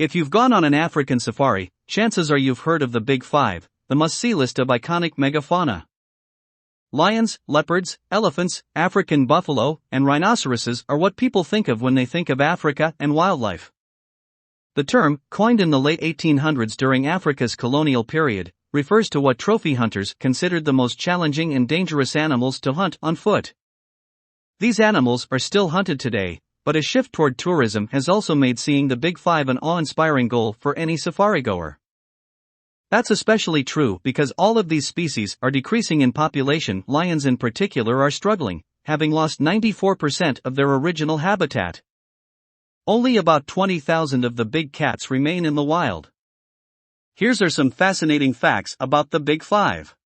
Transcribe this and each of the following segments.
If you've gone on an African safari, chances are you've heard of the Big Five, the must-see list of iconic megafauna. Lions, leopards, elephants, African buffalo, and rhinoceroses are what people think of when they think of Africa and wildlife. The term, coined in the late 1800s during Africa's colonial period, refers to what trophy hunters considered the most challenging and dangerous animals to hunt on foot. These animals are still hunted today, but a shift toward tourism has also made seeing the Big Five an awe-inspiring goal for any safari-goer. That's especially true because all of these species are decreasing in population. Lions in particular are struggling, having lost 94% of their original habitat. Only about 20,000 of the big cats remain in the wild. Here's some fascinating facts about the Big Five.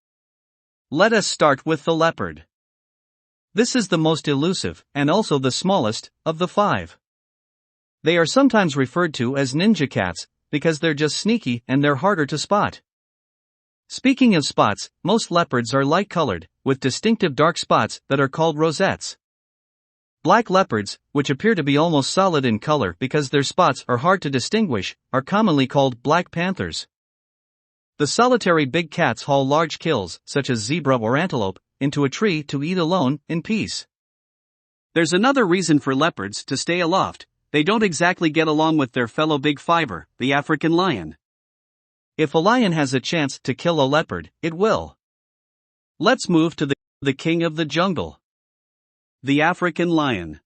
Let us start with the leopard. This is the most elusive, and also the smallest, of the five. They are sometimes referred to as ninja cats, because they're just sneaky and they're harder to spot. Speaking of spots, most leopards are light-colored, with distinctive dark spots that are called rosettes. Black leopards, which appear to be almost solid in color because their spots are hard to distinguish, are commonly called black panthers. The solitary big cats haul large kills, such as zebra or antelope, into a tree to eat alone, in peace. There's another reason for leopards to stay aloft: they don't exactly get along with their fellow Big Fiver, the African lion. If a lion has a chance to kill a leopard, it will. Let's move to the king of the jungle. The African lion.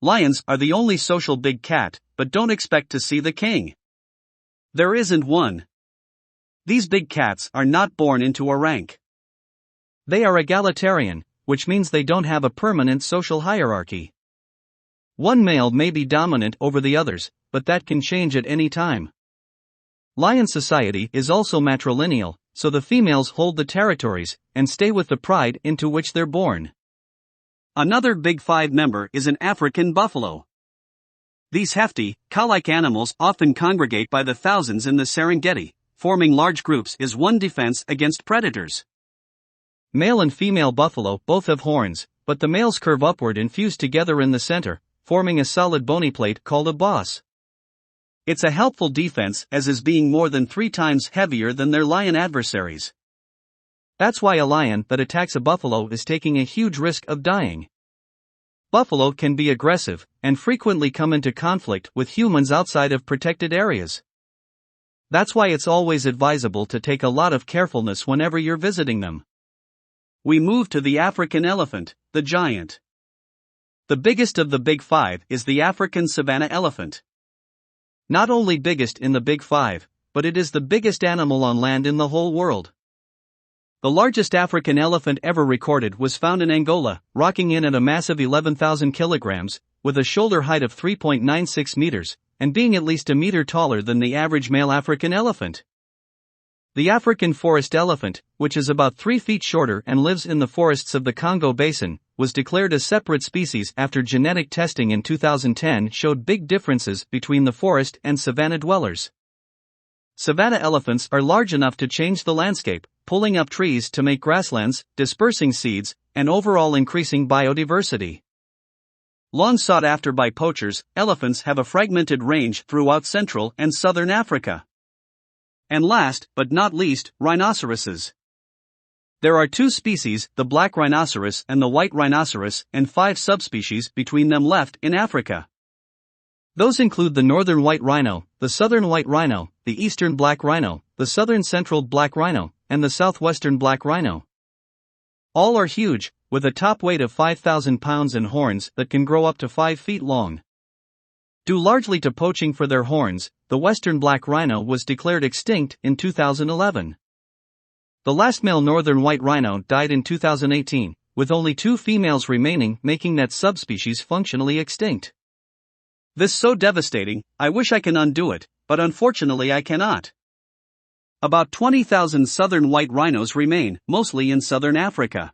Lions are the only social big cat, but don't expect to see the king. There isn't one. These big cats are not born into a rank. They are egalitarian, which means they don't have a permanent social hierarchy. One male may be dominant over the others, but that can change at any time. Lion society is also matrilineal, so the females hold the territories and stay with the pride into which they're born. Another Big Five member is an African buffalo. These hefty, cow-like animals often congregate by the thousands in the Serengeti, forming large groups as one defense against predators. Male and female buffalo both have horns, but the males curve upward and fuse together in the center, forming a solid bony plate called a boss. It's a helpful defense as is being more than 3 times heavier than their lion adversaries. That's why a lion that attacks a buffalo is taking a huge risk of dying. Buffalo can be aggressive and frequently come into conflict with humans outside of protected areas. That's why it's always advisable to take a lot of carefulness whenever you're visiting them. We move to the African elephant, the giant. The biggest of the Big Five is the African savanna elephant. Not only biggest in the Big Five, but it is the biggest animal on land in the whole world. The largest African elephant ever recorded was found in Angola, rocking in at a massive 11,000 kilograms, with a shoulder height of 3.96 meters, and being at least a meter taller than the average male African elephant. The African forest elephant, which is about 3 feet shorter and lives in the forests of the Congo Basin, was declared a separate species after genetic testing in 2010 showed big differences between the forest and savanna dwellers. Savanna elephants are large enough to change the landscape, pulling up trees to make grasslands, dispersing seeds, and overall increasing biodiversity. Long sought after by poachers, elephants have a fragmented range throughout Central and Southern Africa. And last, but not least, rhinoceroses. There are 2 species, the black rhinoceros and the white rhinoceros, and 5 subspecies between them left in Africa. Those include the northern white rhino, the southern white rhino, the eastern black rhino, the southern central black rhino, and the southwestern black rhino. All are huge, with a top weight of 5,000 pounds and horns that can grow up to 5 feet long. Due largely to poaching for their horns, the western black rhino was declared extinct in 2011. The last male northern white rhino died in 2018, with only 2 females remaining, making that subspecies functionally extinct. This so devastating, I wish I can undo it, but unfortunately I cannot. About 20,000 southern white rhinos remain, mostly in southern Africa.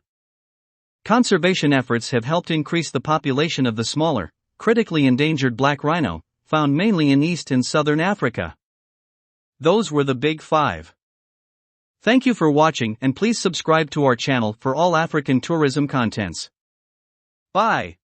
Conservation efforts have helped increase the population of the smaller, critically endangered black rhino, found mainly in East and Southern Africa. Those were the Big Five. Thank you for watching, and please subscribe to our channel for all African tourism contents. Bye.